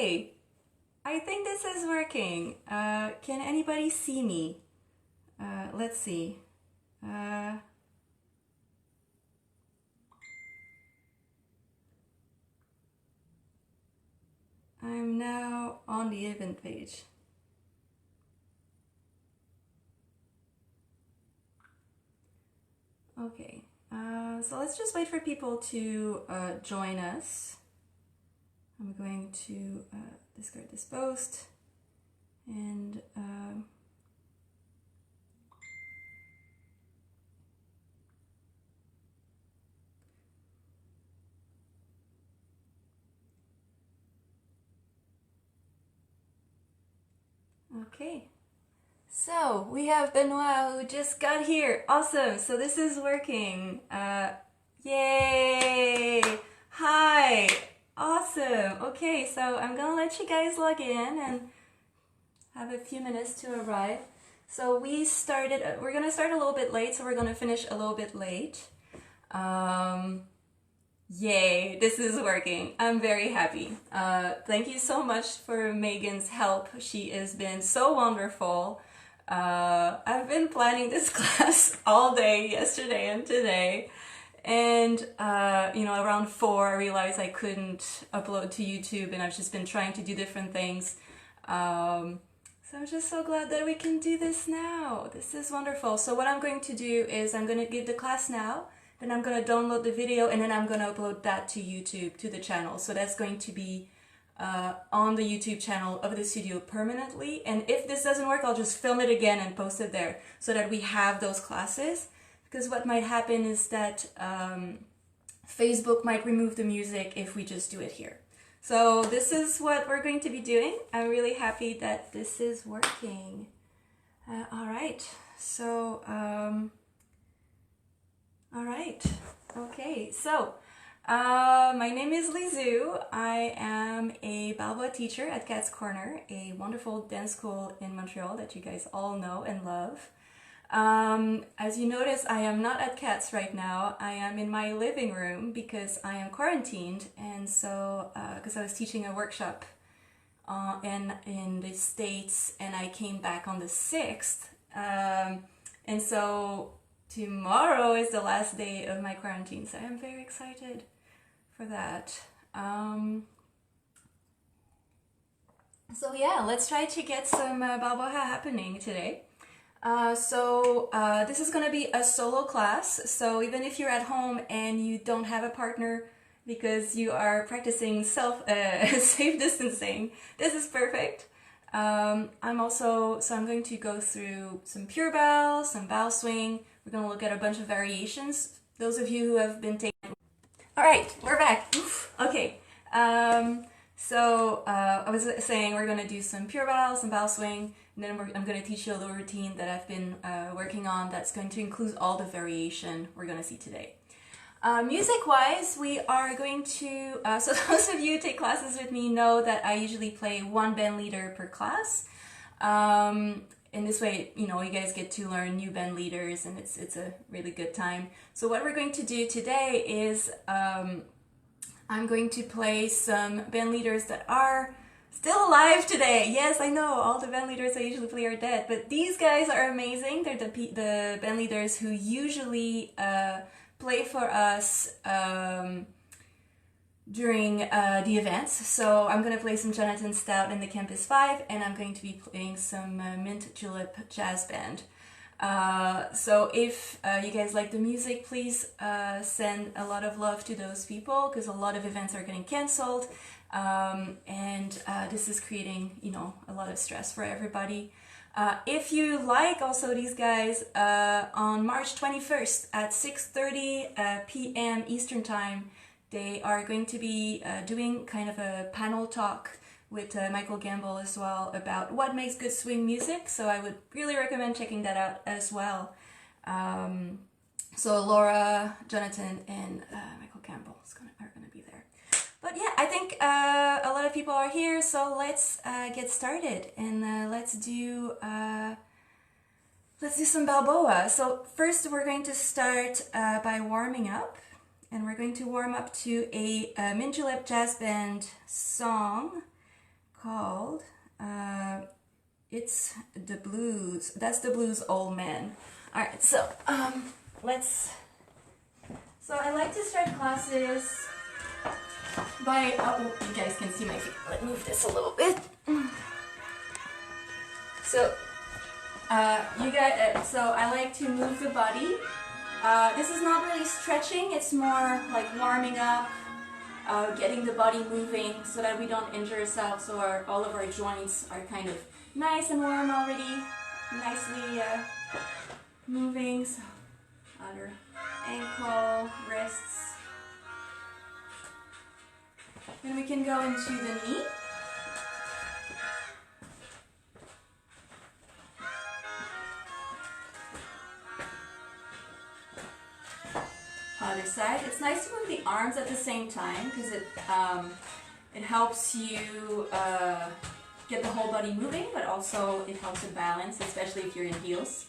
Okay, I think this is working. Can anybody see me? Let's see. Uh, I'm now on the event page. Okay, so let's just wait for people to join us. I'm going to discard this post and okay. So we have Benoit who just got here. Awesome. So this is working. Yay! Hi. Awesome. Okay, so I'm gonna let you guys log in and have a few minutes to arrive. So we're gonna start a little bit late, so we're gonna finish a little bit late. Yay, this is working. I'm very happy. Thank you so much for Megan's help. She has been so wonderful. I've been planning this class all day, yesterday and today. And, around 4, I realized I couldn't upload to YouTube, and I've just been trying to do different things. So I'm just so glad that we can do this now. This is wonderful. So what I'm going to do is I'm going to give the class now, then I'm going to download the video, and then I'm going to upload that to YouTube, to the channel. So that's going to be on the YouTube channel of the studio permanently. And if this doesn't work, I'll just film it again and post it there so that we have those classes. Because what might happen is that Facebook might remove the music if we just do it here. So this is what we're going to be doing. I'm really happy that this is working. All right, so, all right, okay, so my name is Lizou. I am a Balboa teacher at Cat's Corner, a wonderful dance school in Montreal that you guys all know and love. As you notice, I am not at Cat's right now. I am in my living room because I am quarantined, and so because I was teaching a workshop in the States, and I came back on the 6th, and so tomorrow is the last day of my quarantine, so I'm very excited for that. So yeah, let's try to get some Balboa happening today. This is going to be a solo class, so even if you're at home and you don't have a partner because you are practicing safe distancing, this is perfect. I'm going to go through some pure bow, some bow swing. We're going to look at a bunch of variations. Those of you who have been taking... Alright, we're back. Oof. Okay. I was saying we're going to do some pure bow, some bow swing, and then I'm going to teach you a little routine that I've been working on that's going to include all the variation we're going to see today. Music-wise, we are going to... so those of you who take classes with me know that I usually play one band leader per class. In this way, you guys get to learn new band leaders, and it's a really good time. So what we're going to do today is I'm going to play some band leaders that are still alive today. Yes, I know, all the band leaders I usually play are dead, but these guys are amazing. They're the band leaders who usually play for us during the events. So I'm going to play some Jonathan Stout and the Campus 5, and I'm going to be playing some Mint Julep Jazz Band. So if you guys like the music, please send a lot of love to those people, because a lot of events are getting cancelled, and this is creating, a lot of stress for everybody. If you like also these guys, on March 21st at 6:30 p.m. Eastern Time, they are going to be doing kind of a panel talk with Michael Gamble as well about what makes good swing music, so I would really recommend checking that out as well. So Laura, Jonathan, and Michael Gamble are going to be there. But yeah, I think a lot of people are here, so let's get started, and let's do some Balboa. So first we're going to start by warming up, and we're going to warm up to a Mint Julep Jazz Band song called. It's the blues. That's the blues old man. All right, so let's. So I like to start classes by. Oh, you guys can see my feet. Let me move this a little bit. So so I like to move the body. This is not really stretching. It's more like warming up, getting the body moving so that we don't injure ourselves. So all of our joints are kind of nice and warm already, nicely moving. So other ankle, wrists. Then we can go into the knee. Other side. It's nice to move the arms at the same time because it helps you get the whole body moving, but also it helps with balance, especially if you're in heels.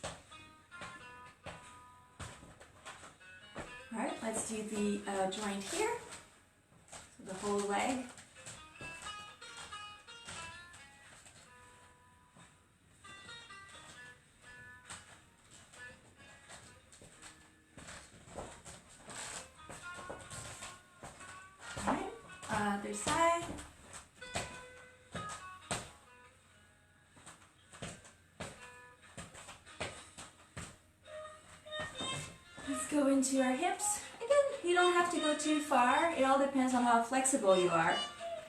All right, let's do the joint here. So the whole leg. Other side. Let's go into our hips. Again, you don't have to go too far. It all depends on how flexible you are.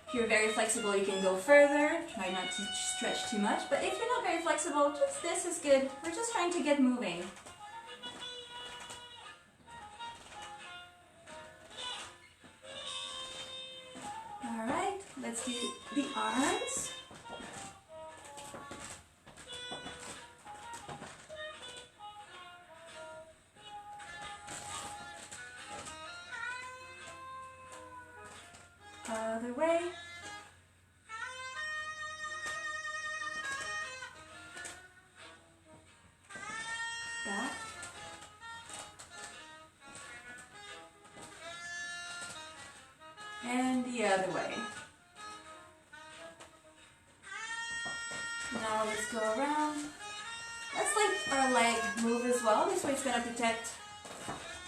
If you're very flexible, you can go further. Try not to stretch too much. But if you're not very flexible, just this is good. We're just trying to get moving. Alright, let's do the arms. Other way. Back. And the other way. Now let's go around. Let's let our leg move as well. This way it's going to protect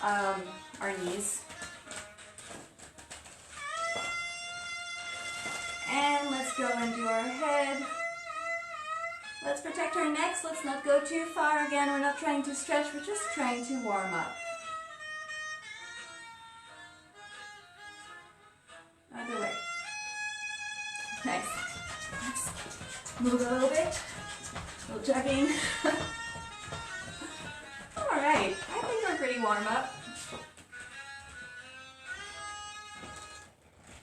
our knees. And let's go into our head. Let's protect our necks. Let's not go too far. Again, we're not trying to stretch. We're just trying to warm up. Other way. Nice. Let's move a little bit. A little jogging. Alright, I think we're pretty warm up.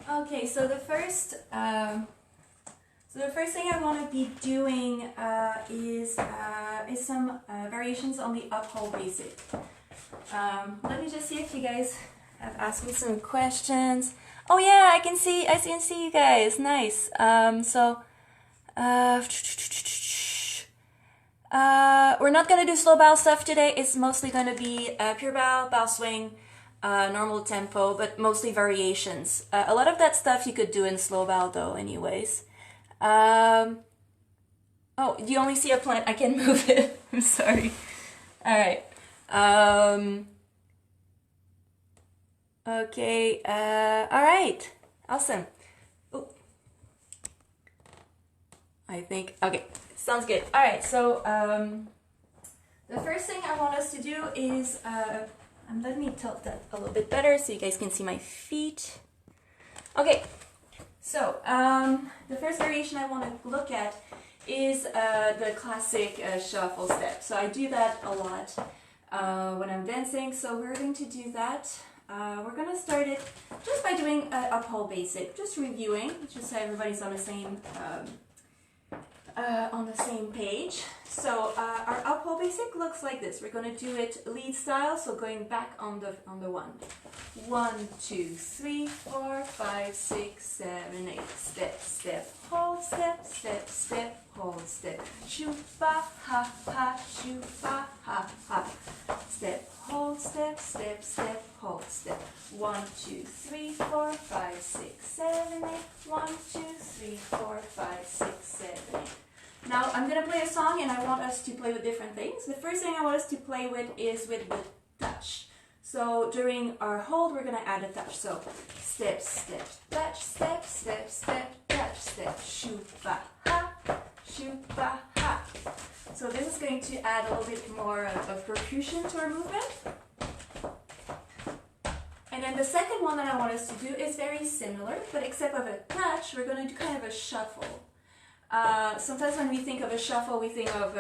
Okay, so the first thing I want to be doing is some variations on the uphold basic. Let me just see if you guys have asked me some questions. Oh yeah, I can see you guys. Nice. We're not gonna do slow bow stuff today. It's mostly gonna be pure bow, bow swing, normal tempo, but mostly variations. A lot of that stuff you could do in slow bow though, anyways. Oh, you only see a plant. I can move it. I'm sorry. All right. Okay. All right. Awesome. Ooh. I think. Okay. Sounds good. All right. So the first thing I want us to do is let me tilt that a little bit better so you guys can see my feet. Okay. So the first variation I want to look at is the classic shuffle step. So I do that a lot when I'm dancing. So we're going to do that. We're going to start it just by doing uphold basic, just reviewing, just so everybody's on the same page. So our up-hold basic looks like this. We're going to do it lead style, so going back on the one. 1, 2, 3, 4, 5, 6, 7, 8. Step, step, hold, step, step, step, hold, step. Shoop, ba, ha, ha, shoop, ba, ha, ha. Step, hold, step, step, step, hold, step. 1, 2, 3, 4, 5, 6, 7, 8. 1, 2, 3, 4, 5, 6, 7, 8. Now I'm going to play a song and I want us to play with different things. The first thing I want us to play with is with the touch. So during our hold, we're going to add a touch. So step, step, touch, step, step, step, touch, step, shoop, ba, ha, shoop, ba, ha. So this is going to add a little bit more of percussion to our movement. And then the second one that I want us to do is very similar, but except of a touch, we're going to do kind of a shuffle. Sometimes when we think of a shuffle, we think of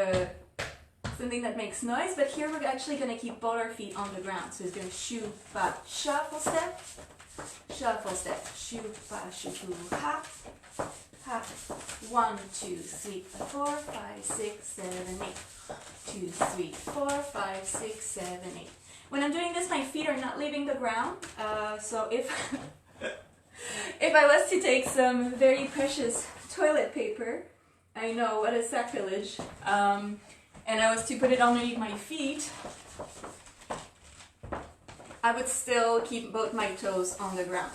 something that makes noise, but here we're actually going to keep both our feet on the ground. So it's going to shoop, ba, shuffle step, shoop, ba, shoop, ha, ha. 1, 2, 3, 4, 5, 6, 7, 8. 2, 3, 4, 5, 6, 7, 8. When I'm doing this, my feet are not leaving the ground. So if if I was to take some very precious toilet paper, I know what a sacrilege, and I was to put it underneath my feet, I would still keep both my toes on the ground.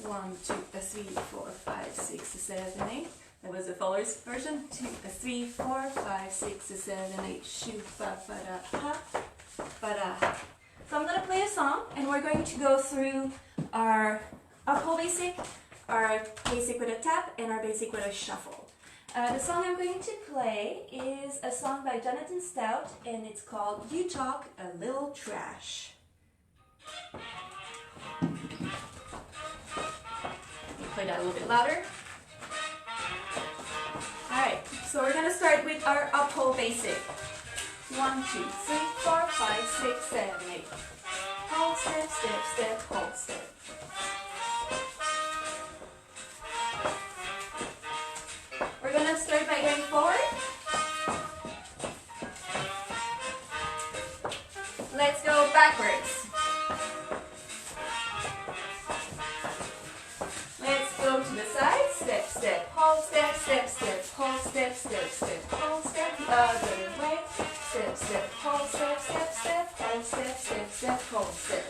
1, 2, 3, 4, 5, 6, 7, 8. That was the Fuller's version. 2, 3, 4, 5, 6, 7, 8. Shoop, ba, ba, da, ha, ba, da, ha. So I'm going to play a song, and we're going to go through our up-hold basic, our basic with a tap, and our basic with a shuffle. The song I'm going to play is a song by Jonathan Stout, and it's called You Talk a Little Trash. Let me play that a little bit louder. Alright, so we're going to start with our up-hold basic. 1, 2, 3, 4, 5, 6, 7, 8. Hold, step, step, step, hold, step. We're going to start by going forward. Let's go backwards. Let's go to the side. Step, step, hold, step, step, step, hold, step, step, step, hold, step, the other way. Step, step, hold, step, step, step, hold, step, step, step, hold, step.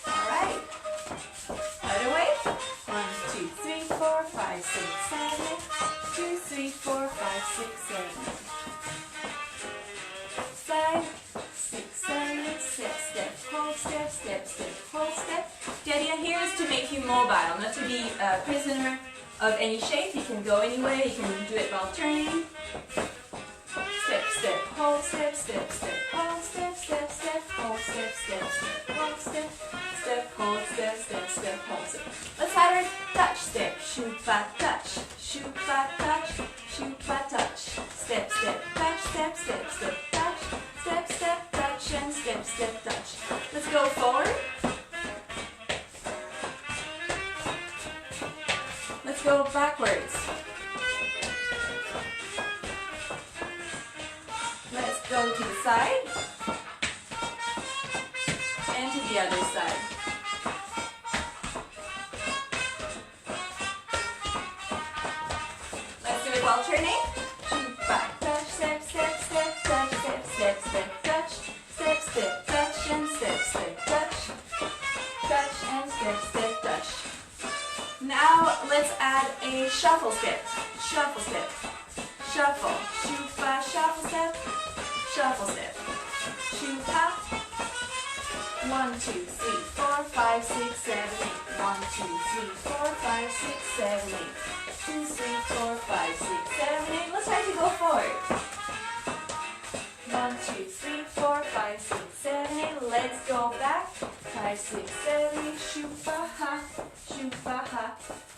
Alright. Other way. 1, 2, 3, 4, 5, 6, 7, 8. 2, 3, 4, 5, 6, 7. Side. 6, 7, 8. Step, step, hold, step, step, step, hold, step. The idea here is to make you mobile, not to be a prisoner of any shape. You can go anywhere. You can do it while turning. Step, step, hold, step, step, step, hold, step, step, step, hold, step, step, step, hold, step, step, hold, step, step, step, hold, step. Let's add our touch step. Shoop, ba, touch. Shoop, ba, touch. Shoop, ba, touch. Step, step, touch, step, step, step, touch. Step, step, touch, and step, step, touch. Let's go forward. Let's go backwards. Let's go to the side and to the other side. Let's do it while turning. Shoop, back, touch, step, step, step, touch, step, step, step, touch, step, step, touch, and step, step, touch, touch, and step, step, touch. Now let's add a shuffle step. Shuffle step. Shuffle. Shoop, ba, shuffle step. Shuffle step. Shoop, ha. 1, 2, 3, 4, 5, 6, 7, 8. 1, 2, 3, 4, 5, 6, 7, 8. 2, 3, 4, 5, 6, 7, 8. Let's try to go forward. 1, 2, 3, 4, 5, 6, 7, 8. Let's go back. 5, 6, 7, 8. Shoop, ba, ha. Shoop, ba, ha.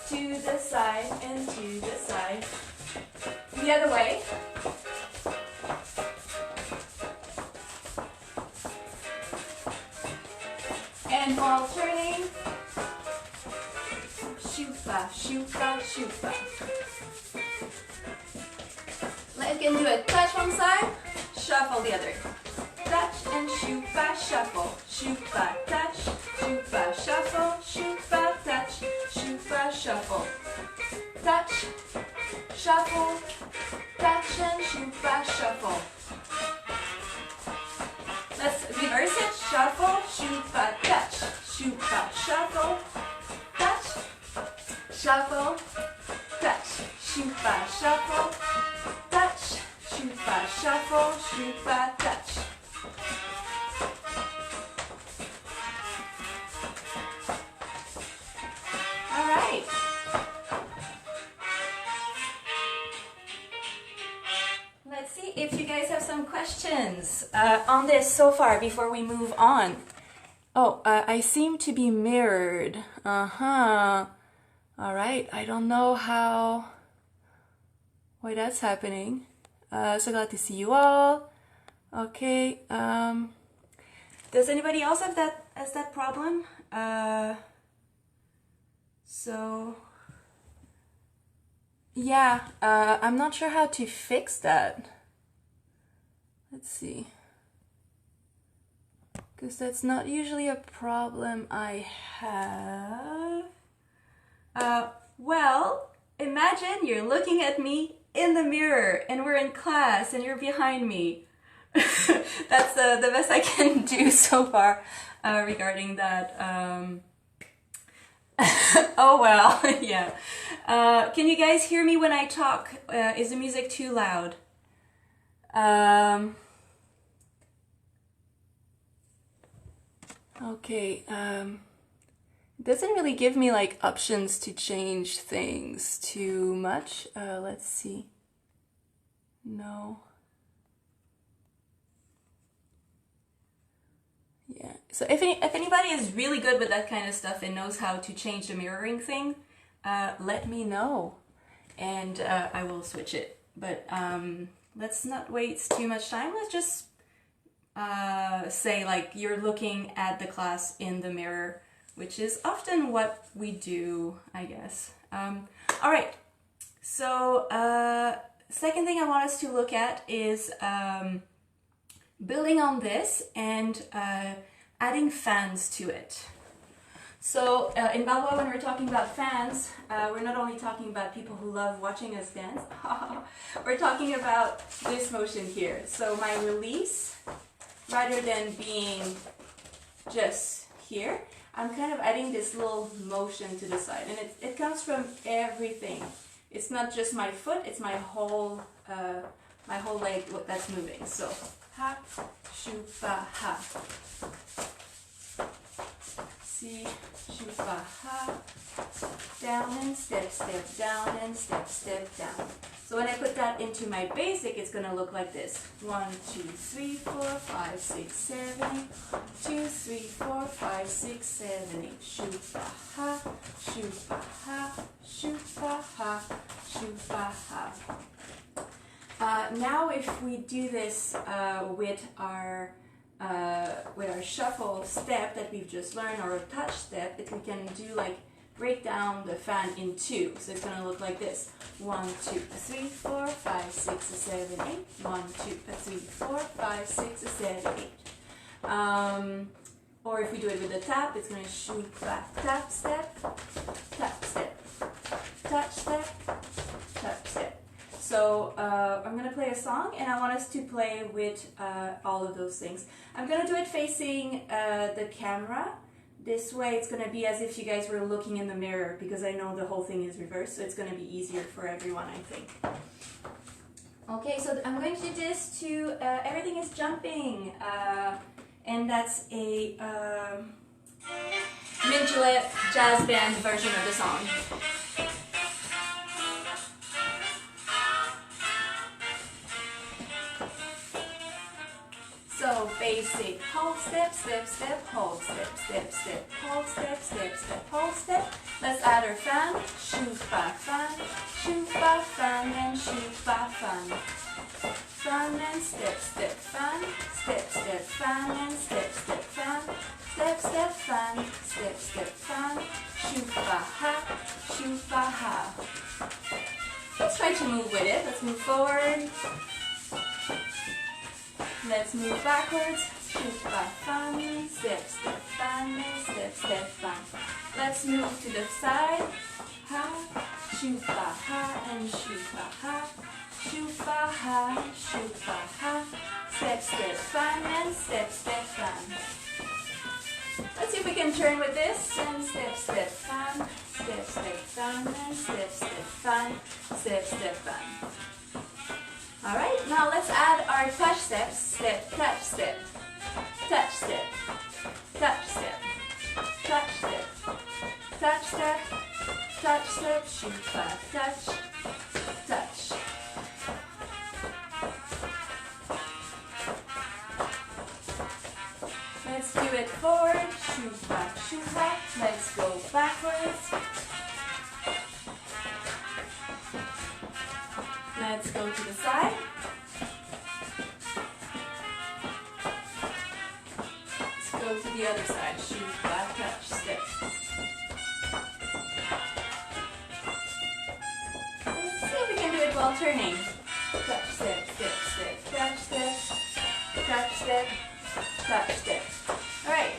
To the side and to the side. The other way. And while turning, shoop, ba, shoop, ba, shoop, ba. I can do a touch one side, shuffle the other. Touch and shoot by shuffle, shoot by touch, shoot by shuffle, shoot by touch, shoot by shuffle. Touch, shuffle, touch and shoot by shuffle. Let's reverse it. Shuffle, shoot by touch, shoot by shuffle, touch, shuffle, touch, shoot by shuffle, touch, shoot by shuffle, shoot by touch. All right. Let's see if you guys have some questions on this so far before we move on. Oh, I seem to be mirrored. Uh-huh. All right. I don't know why that's happening. So glad to see you all. Okay. Does anybody else have that problem? So yeah, I'm not sure how to fix that. Let's see. Because that's not usually a problem I have. Well, imagine you're looking at me in the mirror and we're in class and you're behind me. That's the best I can do so far regarding that. Oh well, yeah. Can you guys hear me when I talk? Is the music too loud? Okay, it doesn't really give me like options to change things too much. Let's see. No. Yeah, so if anybody is really good with that kind of stuff and knows how to change the mirroring thing, let me know and I will switch it. But let's not waste too much time. Let's just say like you're looking at the class in the mirror, which is often what we do, I guess. All right, so second thing I want us to look at is building on this and adding fans to it. So in Balboa, when we're talking about fans, we're not only talking about people who love watching us dance, we're talking about this motion here. So my release, rather than being just here, I'm kind of adding this little motion to the side, and it comes from everything. It's not just my foot, it's my whole leg that's moving. So ha, shu, ba, ha. See, shu, ba, ha. Down and step, step, down and step, step, down. So when I put that into my basic, it's going to look like this. 1, 2, 3, 4, 5, 6, 7, 8. 2, 3, 4, 5, 6, 7, 8. Shu, ba, ha, shu, ba, ha, shu, ba, ha, shu, ba, ha. Now if we do this with our shuffle step that we've just learned, or a touch step, we can do like break down the fan in two. So it's going to look like this. 1, 2, 3, 4, 5, 6, 7, 8. 1, 2, 3, 4, 5, 6, 7, 8. Or if we do it with a tap, it's going to shoot back, tap step, touch step, tap step. So I'm going to play a song, and I want us to play with all of those things. I'm going to do it facing the camera. This way it's going to be as if you guys were looking in the mirror, because I know the whole thing is reversed, so it's going to be easier for everyone, I think. Okay, so I'm going to do this to Everything is Jumping, and that's a Midget jazz band version of the song. So basic, hold, step, step, step, hold, step, step, step, hold, step, step, step, hold, step. Let's add our fan, shoot, ba, fan, and shoot, ba, fan. Fan and step, step, fan, step, step, fan, and step, step, fan, step, step, fan, step, step, fan, shoot, ba, ha, shoot, ba, ha. Let's try try to move with it. Let's move forward. Let's move backwards. Shupa, fan, step, step, fan, step, step, fan. Let's move to the side. Ha, shupa, ha, and shupa, ha. Shupa, ha, shupa, ha. Step, step, fan, and step, step, fan. Let's see if we can turn with this. And step, step, fan, step, step, fan, and step, step, fan, step, step, fan. Alright, now let's add our touch steps. Step, touch, step, touch, step, touch, step, touch, step, touch, step, touch, step, shupa, touch, touch. Let's do it forward, shupa, shupa. Let's go backwards. Let's go to the side. Let's go to the other side. Shupa, touch, step. Let's see if we can do it while turning. Touch, step, step, step, touch, step, touch, step, touch, step. Alright,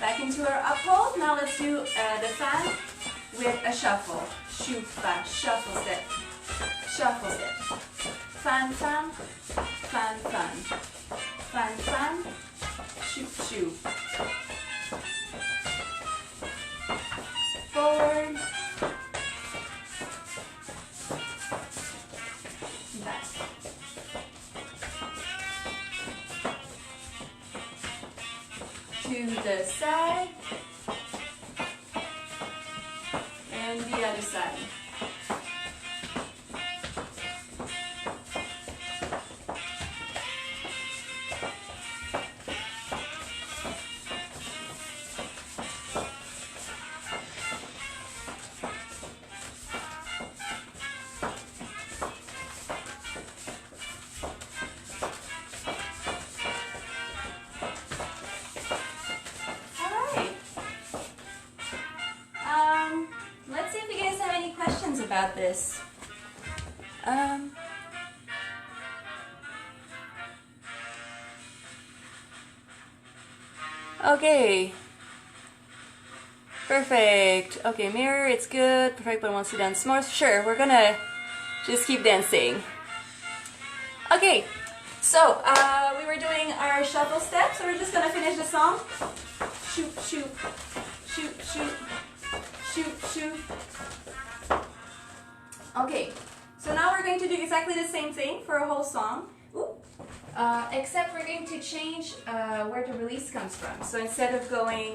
back into our uphold. Now let's do the fan with a shuffle. Shupa, shuffle step. Shuffle step. Fan, fan, fan, fan. Fan, fan, shoop, shoop. Forward. Back. To the side. And the other side. About this. Okay. Perfect. Okay, mirror, it's good. Perfect, but wants to dance more. Sure, we're gonna just keep dancing. Okay, so we were doing our shuffle steps, so we're just gonna finish the song. Shoot, shoot, shoot, shoot, shoot, shoot. Okay, so now we're going to do exactly the same thing for a whole song, except we're going to change where the release comes from. So instead of going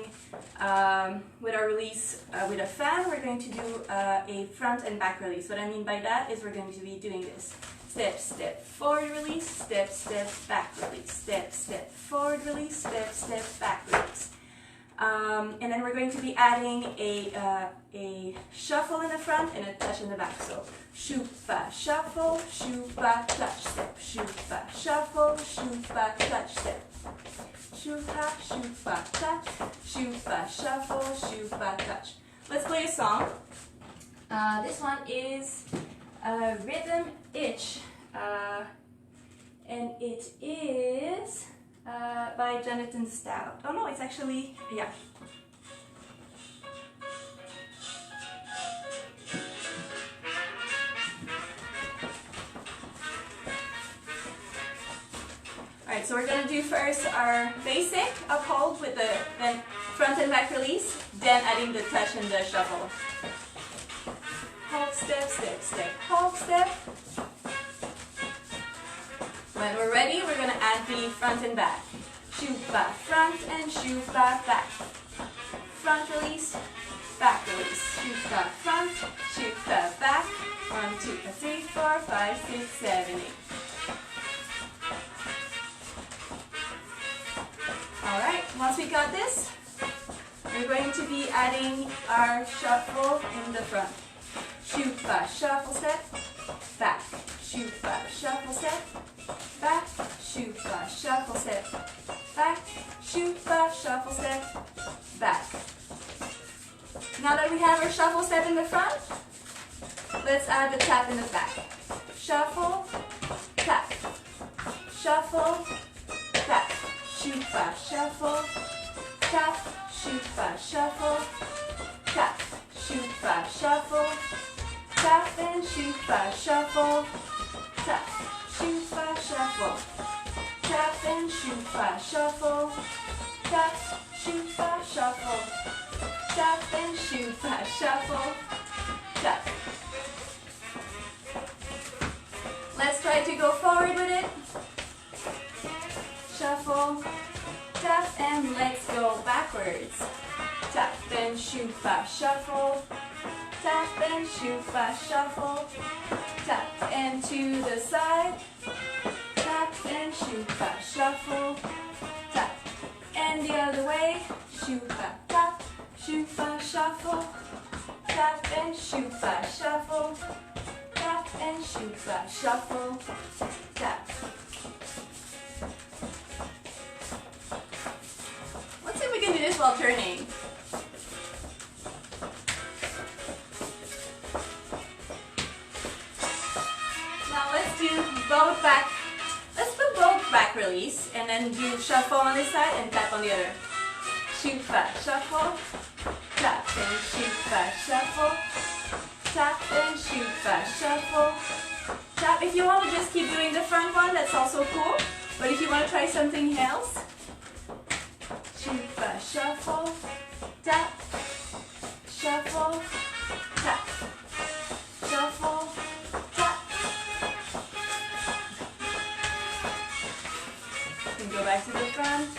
with our release with a fan, we're going to do a front and back release. What I mean by that is we're going to be doing this. Step, step, forward release, step, step, back release, step, step, forward release, step, step, back release. And then we're going to be adding a shuffle in the front and a touch in the back. So shupa, shuffle, shupa, touch step, shupa, shuffle, shupa, touch step. Shupa, shupa, touch, shupa, shuffle, shupa, touch. Let's play a song. This one is Rhythm Itch, and it is by Jonathan Stout. Oh no, it's actually, yeah. Alright, so we're going to do first our basic uphold with the then front and back release, then adding the touch and the shuffle. Hold, step, step, step, hold, step. When we're ready, we're going to add the front and back. Shupa, front and shupa, back. Front release, back release. Shupa, front, shupa, back. 1, 2, 3, 4, 5, 6, 7, 8. Alright, once we got this, we're going to be adding our shuffle in the front. Shupa, shuffle step, back. Shupa, shuffle step, back. Shupa, shuffle step, back. Shupa, shuffle step, back. Now that we have our shuffle step in the front, Let's add the tap in the back. Shuffle, tap, shuffle, tap, shoot fast, shuffle, tap, shoot fast, shuffle, tap, shoot fast, shuffle, tap and shoot fast, shuffle, tap, shoot fast, shuffle, tap and shoot fast, shuffle, tap, shoot fast, shuffle, tap and shoot fast, shuffle, tap. Let's try to go forward with it. Shuffle, tap, and let's go backwards. Tap and shoot fast, shuffle, tap and shoot fast, shuffle, tap and to the side, tap and shoot fast, shuffle, tap, and the other way, shoot fast, tap, shoot fast, shuffle, tap and shoot fast, shuffle, tap and shoot fast, shuffle, tap. Let's see if we can do this while turning. Now let's do both back. Let's do both back release and then do shuffle on this side and tap on the other. Shoot fast, shuffle, tap and shoot fast, shuffle, tap and shoot fast, shuffle, tap. If you want to just keep doing the front one, that's also cool. But if you want to try something else, shoot fast, shuffle, tap, shuffle, tap, shuffle, tap. You can go back to the front.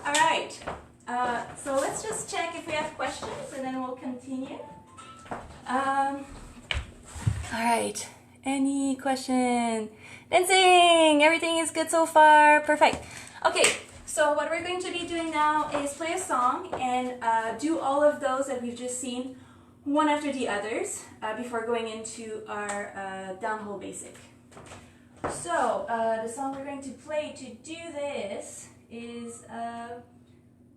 Alright, so let's just check if we have questions and then we'll continue. Alright, any question? Dancing! Everything is good so far. Perfect. Okay, so what we're going to be doing now is play a song and do all of those that we've just seen one after the others before going into our downhole basic. So, the song we're going to play to do this is, oh,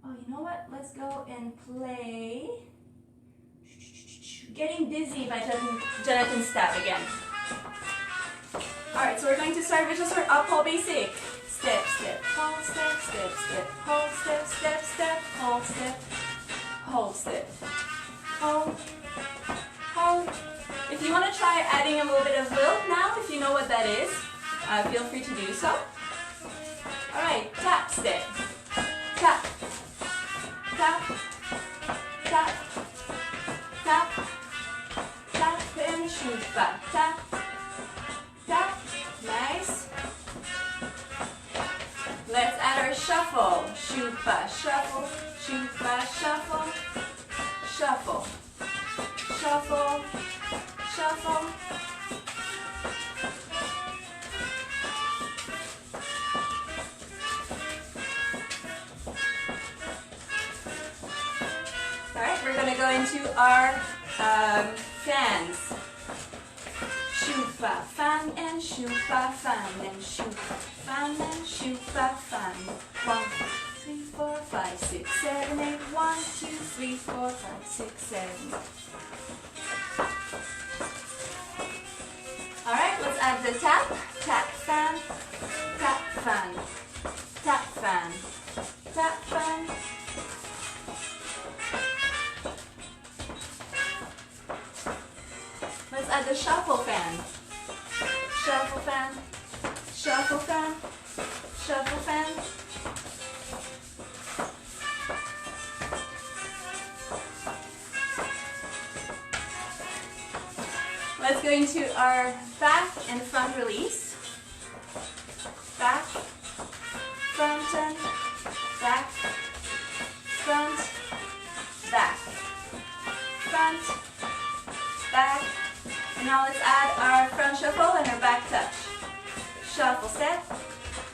you know what? Let's go and play Getting Dizzy by Jonathan Stab again. Alright, so we're going to start with just our up-hole basic. Step, step, hold, step, step, step, hold, step, step, step, hold, step, hold, step, hold, hold. If you want to try adding a little bit of lilt now, if you know what that is, feel free to do so. Alright, tap, step, tap, tap, tap, tap, tap, and shoot back, tap, tap, nice. Let's add our shuffle, shoot fast, shuffle, shoot fast, shuffle, shuffle, shuffle, shuffle. Alright, we're going to go into our fans. Shoot fa fan and shoot fa fan and shoot fa fan and shoot fa fan. 1, 2, 3, 4, 5, 6, 7, 8. 1, 2, 3, 4, 5, 6, 7. Alright, let's add the tap. Tap fan, tap fan, tap fan, tap fan. Let's add the shuffle fan. Shuffle fan, shuffle fan, shuffle fan. Let's go into our back and front release. Back, front and back, front, back, front, back. And now let's add our front shuffle and our back touch. Shuffle step,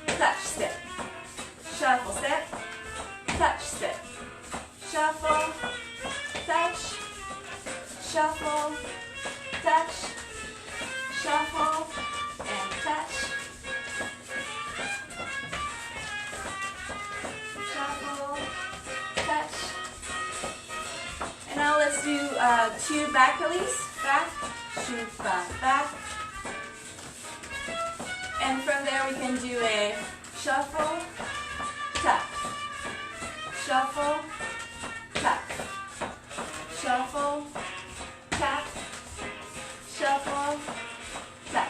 touch step. Shuffle step, touch step. Shuffle, touch, shuffle, touch, shuffle, and touch. two back release, back, shoot, back. And from there we can do a shuffle, tap, shuffle, tap, shuffle, tap, shuffle, tap.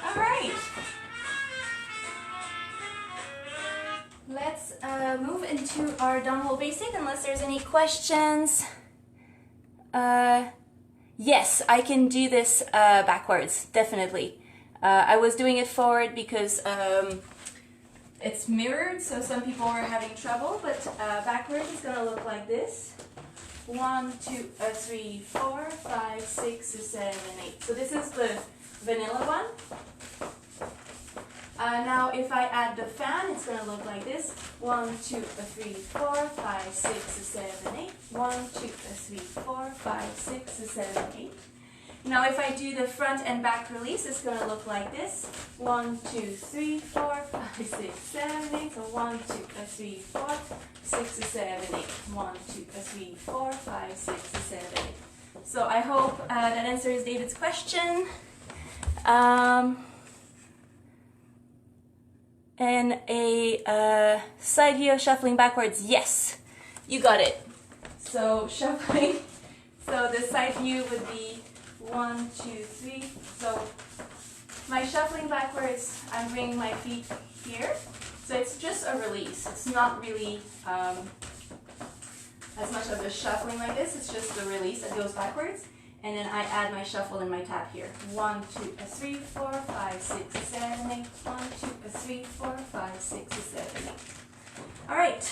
All right. Let's move into our downhole basic unless there's any questions. Yes, I can do this backwards, definitely. I was doing it forward because it's mirrored, so some people are having trouble, but backwards is going to look like this. 1, 2, 3, 4, 5, 6, 7, 8. So this is the vanilla one. Now if I add the fan, it's going to look like this. 1, 2, 3, 4, 5, 6, 7, 8. 1, 2, 3, 4, 5, 6, 7, 8. Now if I do the front and back release, it's going to look like this. 1, 2, 3, 4, 5, 6, 7, 8. So 1, 2, 3, 4, 6, 7, 8. 1, 2, 3, 4, 5, 6, 7, 8. So I hope that answers David's question. And a side view of shuffling backwards, yes, you got it. So shuffling, so the side view would be 1, 2, 3. So my shuffling backwards, I'm bringing my feet here. So it's just a release. It's not really as much of a shuffling like this. It's just a release that goes backwards. And then I add my shuffle and my tap here. 1, 2, 3, 4, 5, 6, 7, 8. 1, 2, 3, 4, 5, 6, 7, 8. All right.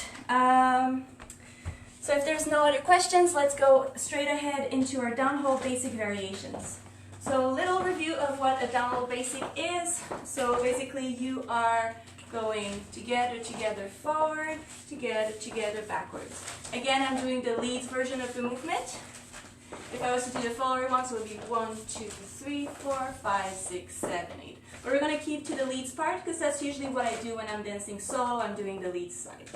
So if there's no other questions, let's go straight ahead into our downhole basic variations. So a little review of what a downhole basic is. So basically you are going together, together, forward, together, together, backwards. Again, I'm doing the lead version of the movement. If I was to do the forward ones, it would be 1, 2, 3, 4, 5, 6, 7, 8. But we're going to keep to the leads part because that's usually what I do when I'm dancing solo. I'm doing the lead side.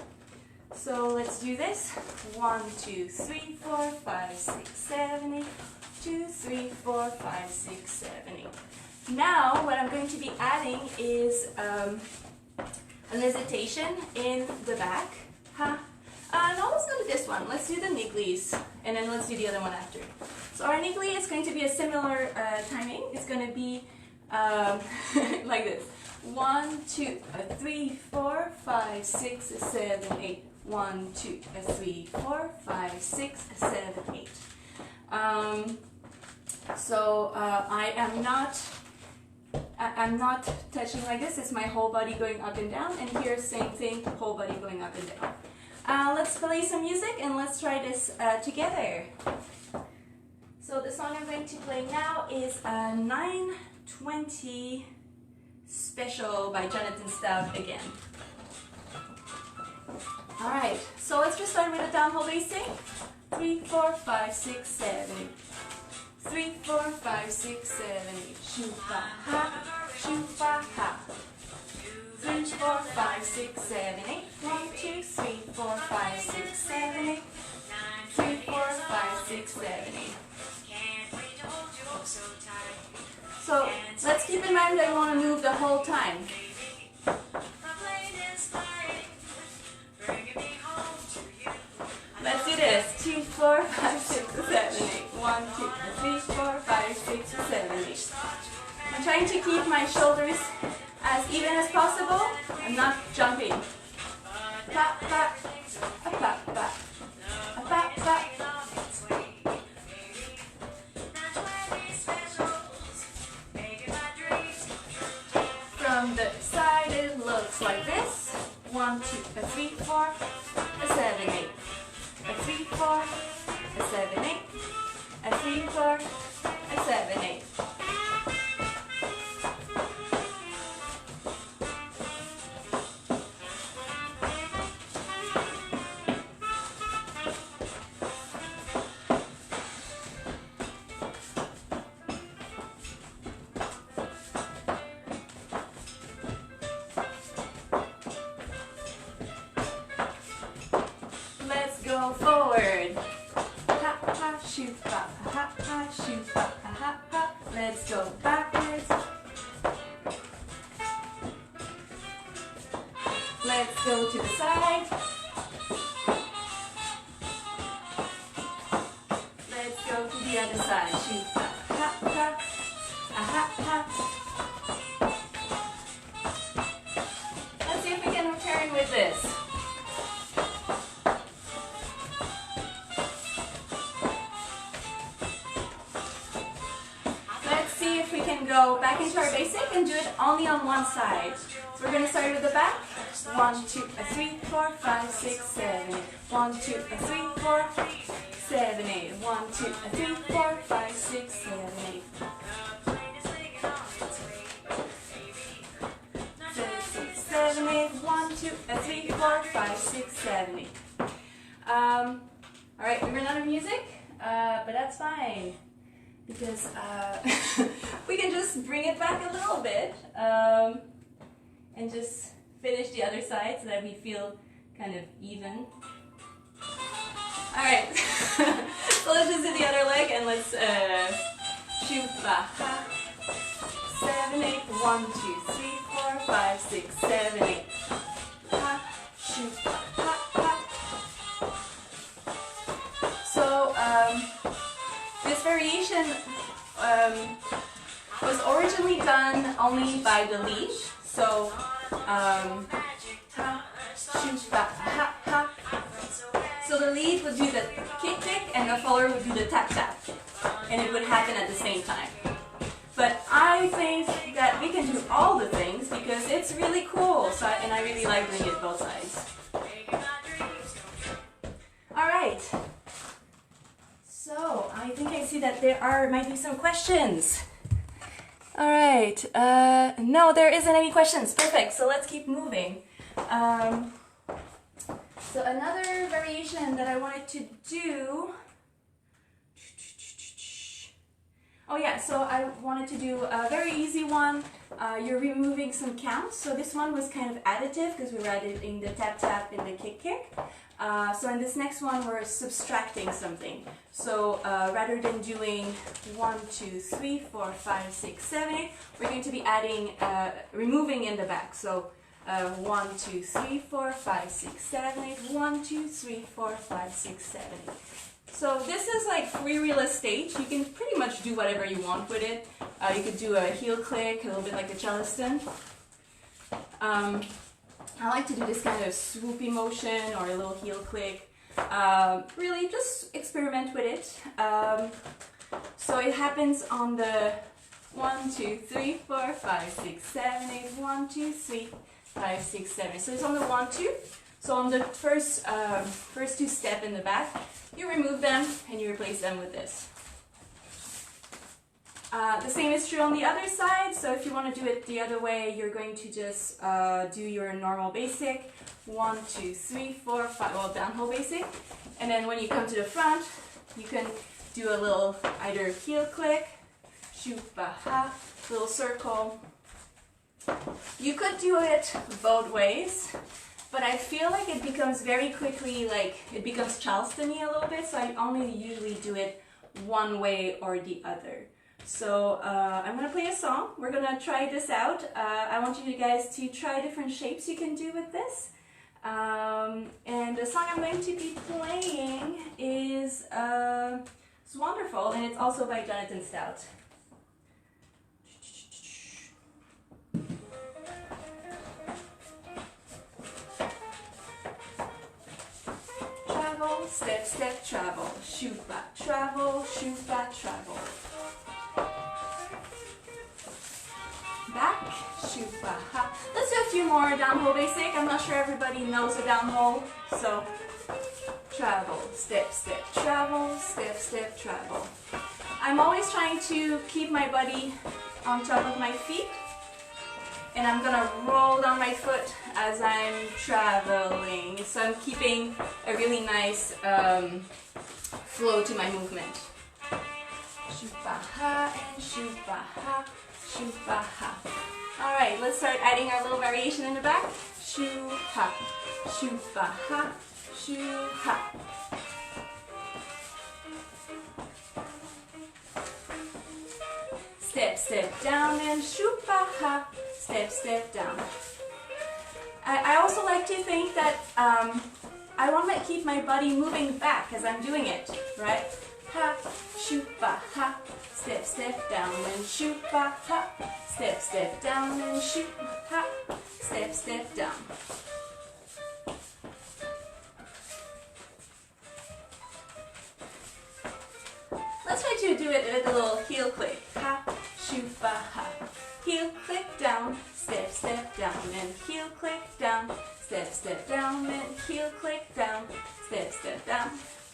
So let's do this. 1, 2, 3, 4, 5, 6, 7, 8. 2, 3, 4, 5, 6, 7, 8. Now what I'm going to be adding is an hesitation in the back. No, let's go to this one. Let's do the nigglies, and then let's do the other one after. So our niggly is going to be a similar timing. It's going to be like this. 1, 2, 3, 4, 5, 6, 7, 8. 1, 2, 3, 4, 5, 6, 7, 8. I'm not touching like this. It's my whole body going up and down, and here same thing, whole body going up and down. Let's play some music and let's try this together. So the song I'm going to play now is 920 Special by Jonathan Stout again. Alright, so let's just start with a downhole basic. 3, 4, 5, 6, 7, 8. 3, 4, 5, 6, 7, 8. Shoo-ba-ha, shoo-ba-ha. 3, 4, 5, 6, 7, 8. 1, 2, 3, 4, 5, 6, 7, 8. 3, 4, 5, 6, 7, 8. So let's keep in mind that you want to move the whole time. Let's do this. 2, 4, 5, 6, 7, 8. 1, 2, 3, 4, 5, 6, 7, 8. I'm trying to keep my shoulders as even as possible. I'm not jumping. Pop, pop, a pop, pop, a pop, pop. From the side it looks like this. 1, 2, 3, 4, 7, 8. 3, 4, 7, 8. 3, 4, 7, 8. go forward. Ha ha, shoot, ha ha ha, shoot, ha ha ha. Let's go backwards. Let's go to the side. Let's go to the other side. Shoot, ha ha ha, ha ha. Let's see if we can turn with this. Let's see if we can go back into our basic and do it only on one side. So we're going to start with the back. 1, 2, 3, 4, 5, 6, 7, 8. 1, 2, 3, 4, 7, 8. 1, 2, 3, 4, 5, 6, 7, 8. 7, 8. 1, 2, 3, 4, 5, 6, 7, 8. Alright, we ran out of music, but that's fine. Because we can just bring it back a little bit and just finish the other side so that we feel kind of even. Alright, so let's just do the other leg and let's shoot back. 7, 8, 1, 2, 3, 4, 5, 6, 7, 8. Ha, shoot, ha, ha. So this variation was originally done only by the lead. So so the lead would do the kick kick and the follower would do the tap tap, and it would happen at the same time. But I think that we can do all the things because it's really cool. So and I really like doing it both sides. All right. So I think I see that there might be some questions. All right. No, there isn't any questions. Perfect. So let's keep moving. So another variation that I wanted to do. Oh yeah, so I wanted to do a very easy one. You're removing some counts. So this one was kind of additive because we were adding the tap tap and the kick kick. So in this next one, we're subtracting something. So rather than doing 1, 2, 3, 4, 5, 6, 7, 8, we're going to be adding, removing in the back. So 1, 2, 3, 4, 5, 6, 7, 8. 1, 2, 3, 4, 5, 6, 7, 8. So this is like free real estate. You can pretty much do whatever you want with it. You could do a heel click, a little bit like the Charleston. I like to do this kind of swoopy motion or a little heel click. Really just experiment with it. So it happens on the 1, 2, 3, 4, 5, 6, 7, 8. 1, 2, 3, 5, 6, 7. So it's on the 1, 2. So on the first two steps in the back, you remove them and you replace them with this. The same is true on the other side. So if you want to do it the other way, you're going to just do your normal basic. 1, 2, 3, 4, 5, well, downhill basic. And then when you come to the front, you can do a little either heel click, shoot, ha, little circle. You could do it both ways, but I feel like it becomes very quickly, like it becomes Charleston-y a little bit, so I only usually do it one way or the other. So I'm going to play a song. We're going to try this out. I want you guys to try different shapes you can do with this. And the song I'm going to be playing is it's wonderful, and it's also by Jonathan Stout. Travel, step, step, travel, shoot back, travel, shoot back, travel. Back, shoot back, ha. Let's do a few more downhole basic. I'm not sure everybody knows a downhole, so travel, step, step, travel, step, step, travel. I'm always trying to keep my body on top of my feet, and I'm gonna roll down my foot as I'm traveling. So I'm keeping a really nice flow to my movement. Shoot back, ha, and shoot back, ha. shoop, ba, ha. All right, let's start adding our little variation in the back. Shoo, ha, shoop, ba, ha, shoo, ha. Step, step down and shoop, ba, ha. Step, step down. I also like to think that I want to keep my body moving back as I'm doing it, right? Ha, shoop, ba, ha. Step, step down and shoop, ba, ha. Step, step down and shoop, ha. Step, step down. Let's try to do it with a little heel click. Ha, shoop, ba, ha. Heel click down, step, step down, and heel click down, step, step down, and heel click down, step, step down,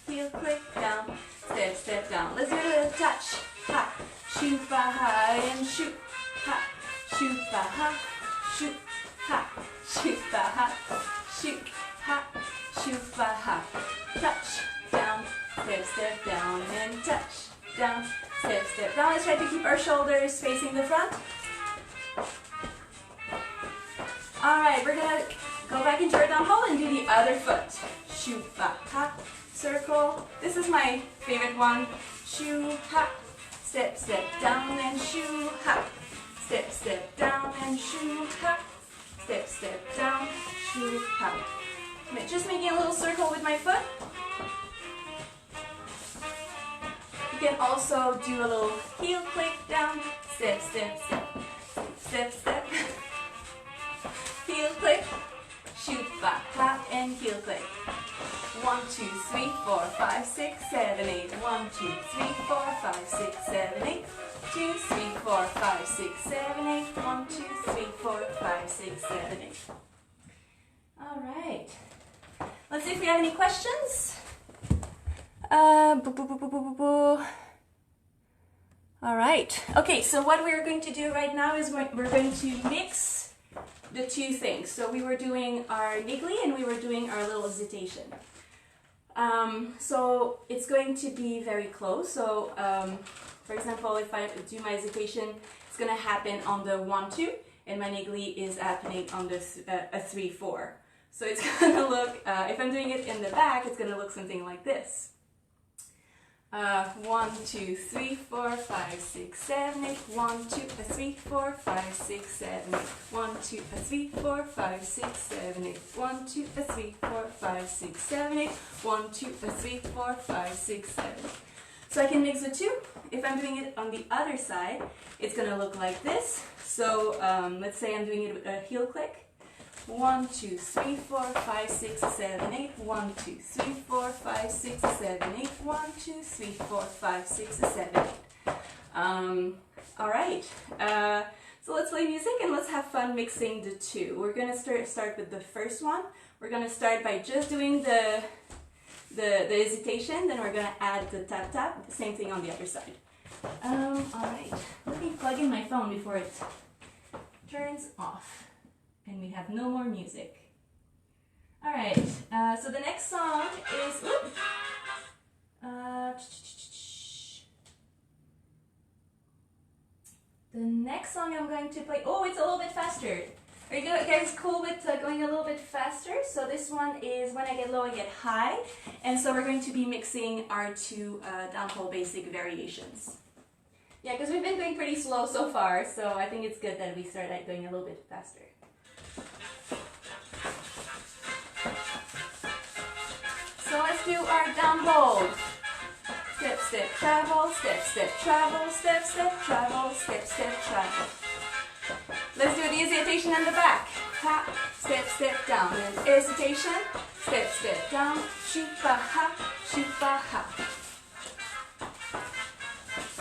heel click down, step, step down. Let's do a touch. Ha, shoop, ba, ha, and shoot. Ha, shoop, ba, ha, shoot. Ha, shoop, ba, ha, shoot. Ha, shoop, ba, ha. Touch, down, step, step down, and touch, down, step, step down. Let's try to keep our shoulders facing the front. Alright, we're gonna go back into our down hold and do the other foot. Shoop, ba, ha, circle. This is my favorite one. Shoo, ha, step, step down and shoo, ha. Step, step down and shoo, ha. Step, step down, shoo, ha. Just making a little circle with my foot. You can also do a little heel click down. Step, step, step. Step, step. Heel click, shoot, ba, ha, and heel click. 1, 2, 3, 4, 5, 6, 7, 8. 1, 2, 3, 4, 5, 6, 7, 8. 2, 3, 4, 5, 6, 7, 8. 1, 2, 3, 4, 5, 6, 7, 8. All right. Let's see if we have any questions. All right. Okay, so what we're going to do right now is we're going to mix the two things. So we were doing our niggly and we were doing our little hesitation. So it's going to be very close. So for example, if I do my hesitation, it's going to happen on the 1, 2, and my niggly is happening on the a 3, 4. So it's going to look, if I'm doing it in the back, it's going to look something like this. 1, 2, 3, 4, 5, 6, 7, 8. 1, 2, 3, 4, 5, 6, 7, 8. 1, 2, 3, 4, 5, 6, 7, 8. 1, 2, 3, 4, 5, 6, 7, 8. 1, 2, 3, 4, 5, 6, 7. So I can mix the two. If I'm doing it on the other side, it's going to look like this. So let's say I'm doing it with a heel click. 1, 2, 3, 4, 5, 6, 7, 8. 1, 2, 3, 4, 5, 6, 7, 8. 1, 2, 3, 4, 5, 6, 7, 8. All right. So let's play music and let's have fun mixing the two. We're gonna start with the first one. We're gonna start by just doing the hesitation. Then we're gonna add the tap tap. Same thing on the other side. All right. Let me plug in my phone before it turns off. And we have no more music. All right, so the next song is, the next song I'm going to play, oh, it's a little bit faster. Are you guys cool with going a little bit faster? So this one is when I get low, I get high. And so we're going to be mixing our two downhole basic variations. Yeah, because we've been going pretty slow so far, so I think it's good that we start going a little bit faster. So let's do our down hold. Step, step, travel, step, step, travel, step, step, travel, step, step, travel. Let's do the hesitation in the back. Ha, step, step down. And hesitation, step, step down, shoot, ba, ha, shoot, ba, ha.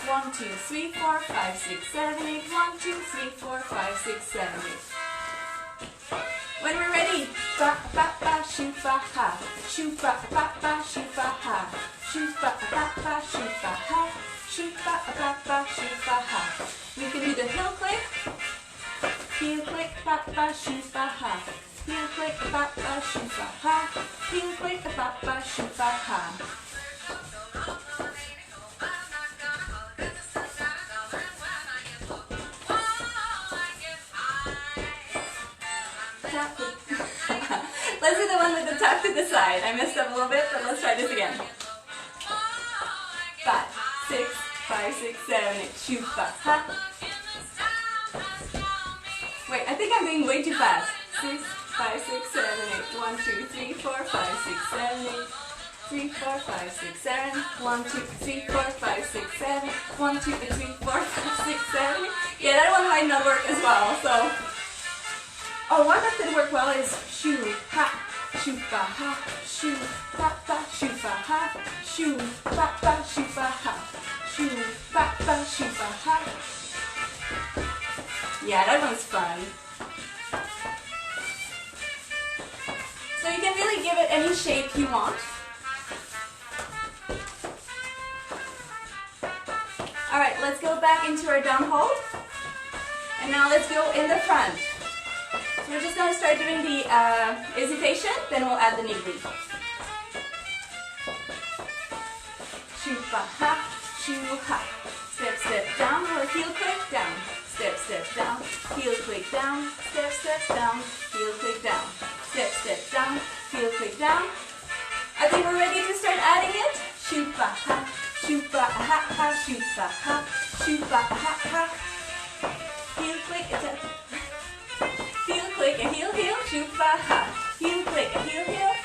1, 2, 3, 4, 5, 6, 7, 8. 1, 2, 3, 4, 5, 6, 7, 8. When we're ready, ba ba ba shoot ba ha, shoot ba ba ba shoot ba ha, shoot ba ba ba shoot ba ha, shoot ba ba ba shoot ba ha. We can do the heel click ba ba shoot ba ha, heel click ba ba shoot ba ha, heel click ba ba shoot ba ha. do the one with the tap to the side. I messed up a little bit, but let's try this again. 5, 6, 5, 6, 7, 8. Shoot, ha. Wait, I think I'm doing way too fast. 6, 5, 6, 7, 8. 1, 2, 3, 4, 5, 6, 7, 8. 3, 4, 5, 6, 7. 1, 2, 3, 4, 5, 6, 7. 1, 2, 3, 4, 5, 6, 7. Yeah, that one might not work as well. So, oh, one that did work well is shoo ha, shoo fa ha, shoo fa fa, shoo fa ha, shoo fa fa, shoo fa ha, shoo fa fa, shoo fa ha. Yeah, that one's fun. So you can really give it any shape you want. Alright, let's go back into our down hold. And now let's go in the front. So we're just going to start doing the hesitation, then we'll add the knee lead. Shoo fa ha, shoo ha. Step, step down, or heel click down. Step, step down, heel click down. Step, step down, heel click down. Step, step down, heel click down. I think we're ready to start adding it. Shoo fa ha, shoo fa ha ha, shoo fa ha, shoo fa ha ha. Heel click, heel click, a heel, heel, shoo fa ha. Heel click, a heel, heel,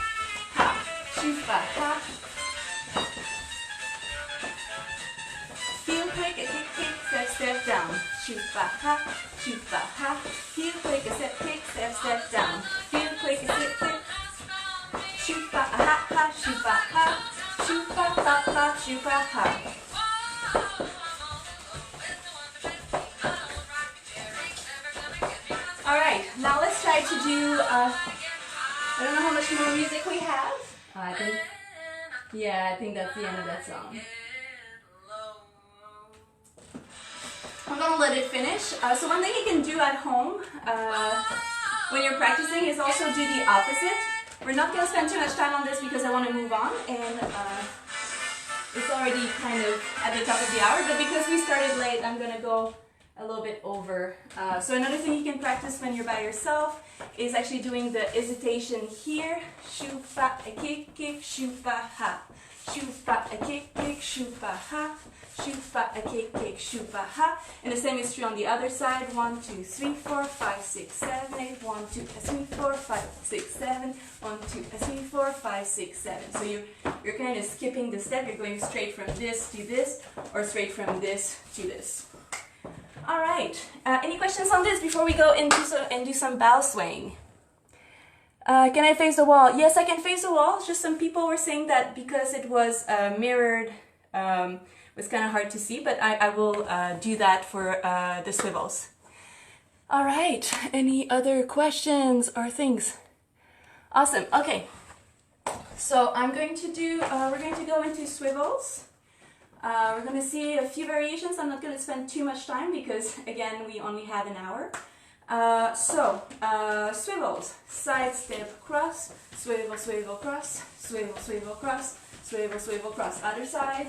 ha, shoo fa ha. Heel click, a kick, kick, step, step down. Shoo fa ha, shoo fa ha. Heel click, a step, kick, step, step down. Heel click, a step, kick. Shoo fa ha ha, shoo fa ha. Shoo fa fa fa, shoo fa ha. Alright, now let's try to do, I don't know how much more music we have. I think that's the end of that song. I'm gonna let it finish. So one thing you can do at home when you're practicing is also do the opposite. We're not gonna spend too much time on this because I want to move on, and it's already kind of at the top of the hour, but because we started late, I'm gonna go a little bit over. So another thing you can practice when you're by yourself is actually doing the hesitation here. Shoo fa a kick kick, shoo fa ha. Shoo fa a kick kick, shoo fa ha. Shoo fa a kick kick, shoo fa ha. And the same is true on the other side. 1, 2, 3, 4, 5, 6, 7, 8. 1, 2, 3, 4, 5, 6, 7. 1, 2, 3, 4, 5, 6, 7. So you're kind of skipping the step. You're going straight from this to this, or straight from this to this. All right. Any questions on this before we go into and do some bow swaying? Can I face the wall? Yes, I can face the wall. Just some people were saying that because it was mirrored, was kind of hard to see, but I will do that for the swivels. All right. Any other questions or things? Awesome. Okay. So I'm going to do. We're going to go into swivels. We're going to see a few variations. I'm not going to spend too much time because, again, we only have an hour. Swivels. Side step cross, swivel, swivel, cross, swivel, swivel, cross, swivel, swivel, cross. Other side.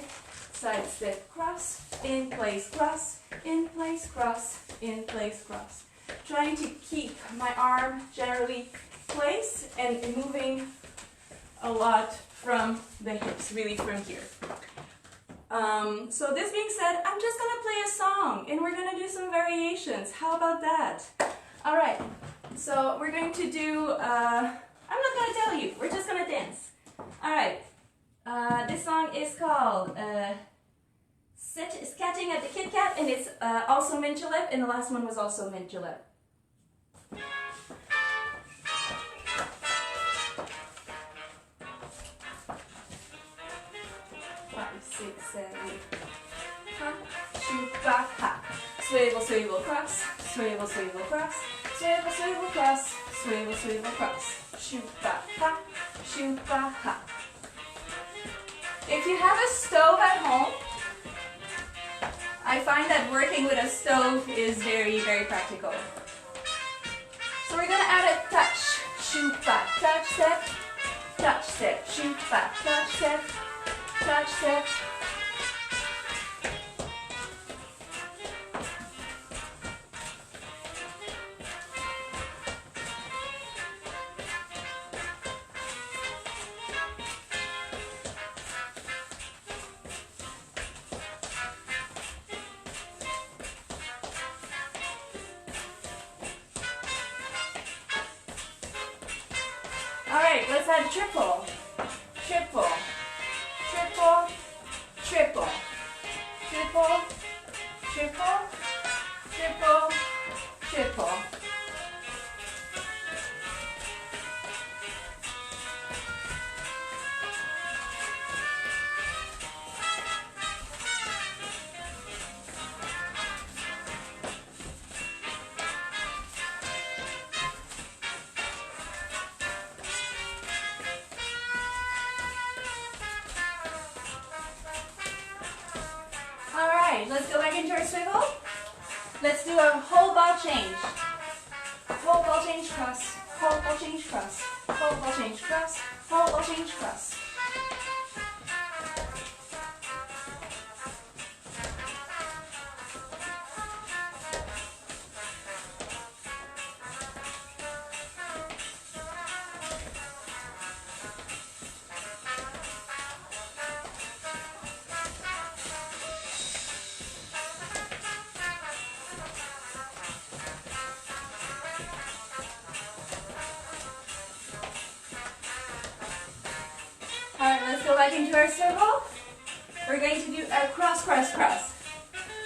Side step cross, in place, cross, in place, cross, in place, cross. Trying to keep my arm generally placed and moving a lot from the hips, really from here. So this being said, I'm just gonna play a song and we're gonna do some variations. How about that? All right, so we're going to do, I'm not gonna tell you, we're just gonna dance. All right, this song is called Scatting at the Kit Kat, and it's also mint julep, and the last one was also mint julep. 5, 6, 7, ha, shoot, back, ha. Swivel, swivel, cross, swivel, swivel, cross, swivel, swivel, cross, swivel, swivel, cross, shoot, back, ha, shoot, back, ha. If you have a stove at home, I find that working with a stove is very, very practical. So we're gonna add a touch, shoot, back, touch step, shoot, back, touch step, touch step. Alright, let's add triple. Triple. Triple. Triple. Triple. Triple. Triple. Triple. Let's go back into our swivel. Let's do a whole ball change. Whole ball change cross. Whole ball change cross. Whole ball change cross. Whole ball change cross. Let's go back into our circle. We're going to do a cross, cross, cross.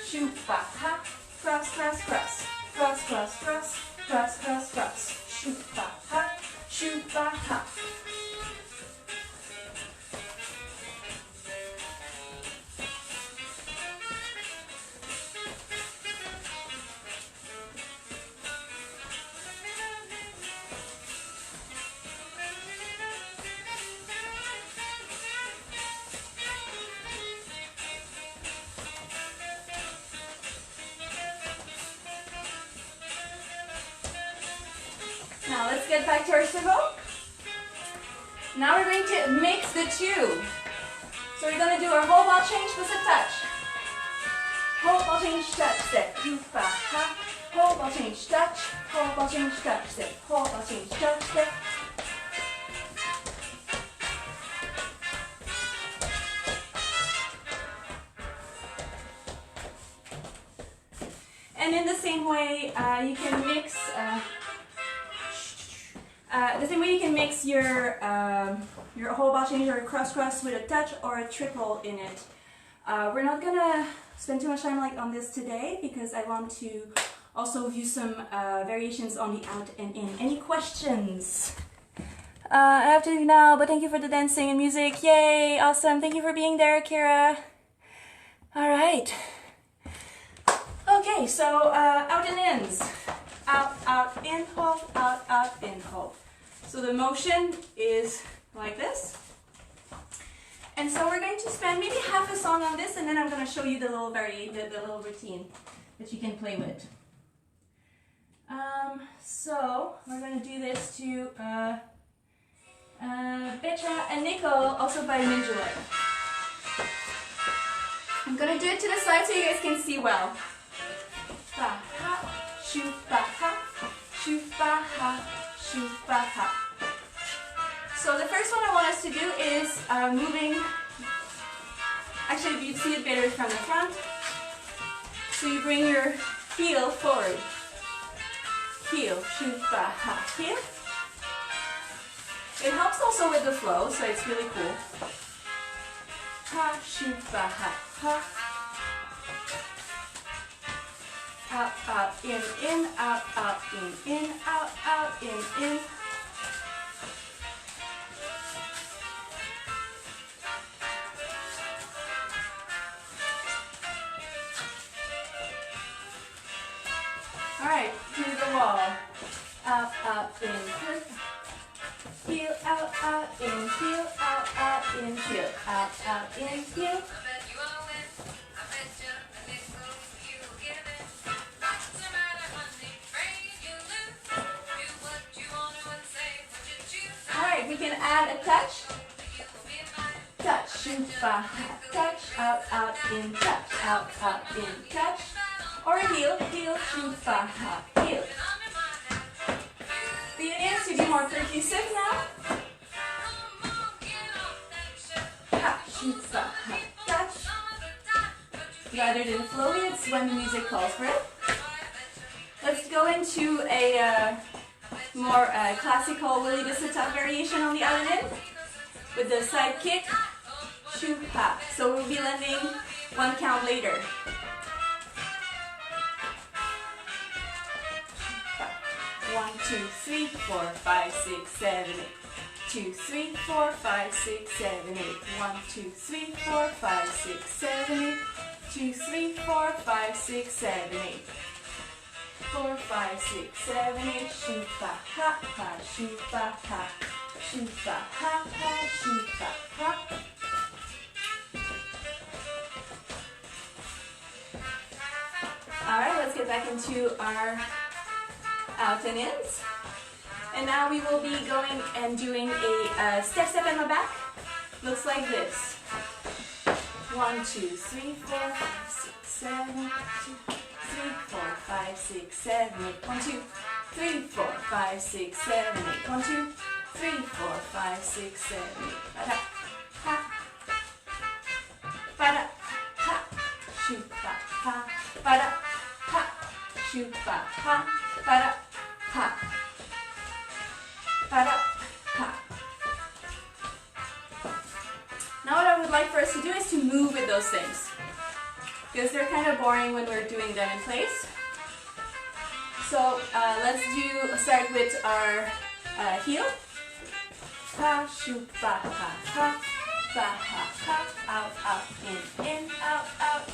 Shoot, ba, ha. Cross, cross, cross. Cross, cross, cross. Cross, cross, cross. Shoot, ba, ha. Shoot, ba, ha. Now let's get back to our swivel. Now we're going to mix the two. So we're going to do our whole ball change plus a touch. Whole ball change, touch, step, ba, ha. Whole ball change, touch. Whole ball change, touch, step. Whole ball change, touch, step. And in the same way, you can mix. The same way you can mix your whole ball change or cross cross with a touch or a triple in it. We're not gonna spend too much time on this today because I want to also view some variations on the out and in. Any questions? I have to leave now, but thank you for the dancing and music. Yay, awesome. Thank you for being there, Kira. All right. Okay, so out and ins. Out, out, in, hold, out, in, hold. So the motion is like this. And so we're going to spend maybe half a song on this, and then I'm going to show you the little the little routine that you can play with. So we're going to do this to Petra and Nicole, also by Ninja Leg. I'm going to do it to the side so you guys can see well. Ba, ha, shoo, ba, ha, shoo, ba, ha, shoo, ba, ha. So the first one I want us to do is moving, actually you'd see it better from the front. So you bring your heel forward. Heel, shoo, ba, ha, heel. It helps also with the flow, so it's really cool. Ha, shoo, ba, ha, ha. Out, out, in, out, in, out, in. Alright, to the wall. Out, in, heel, out, in, heel, out, in, heel, out, in, heel. Alright, we can add a touch. Touch, shoot, ba, ha, touch, out, in, touch, out, in, touch. Or a heel, shoot, ba, ha, heel. The ins to be more cohesive now. Ha, shoot, ba, ha, touch. Rather than flowy, it's when the music calls for it. Let's go into a more classical Willy the sit-up variation on the other end with the side kick, shoop, ha. So we'll be landing one count later. 1, 2, 3, 4, 5, 6, 7, 8. 2, 3, 4, 5, 6, 7, 8. 1, 2, 3, 4, 5, 6, 7, 8. 2, 3, 4, 5, 6, 7, 8. 4, 5, 6, 7, 8. Shoop, ha, ha, ha, shoop, ha, ha. Shoop, ha, ha, ha, shoop, ha, ha. Alright, let's get back into our out and ins. And now we will be going and doing a step in the back. Looks like this. 1, 2, 3, 4, 5, 6, 7, 2, 3, 4, 5, 6, 7, 8. 1, 2, 3, 4, 5, 6, 7, 8. 1, 2, 3, 4, 5, 6, 7, 8. Ba-da, ha. Ba-da, ha. Shoop, ba, ha. Ba-da, ha. Shoop, ba, ha. Ba-da, ha. Ba-da, ha. Now what I would like for us to do is to move with those things, because they're kind of boring when we're doing them in place. So let's start with our heel. Ha, shoop, ba, ha, ha, ba, ha, ha, out, out, in, out,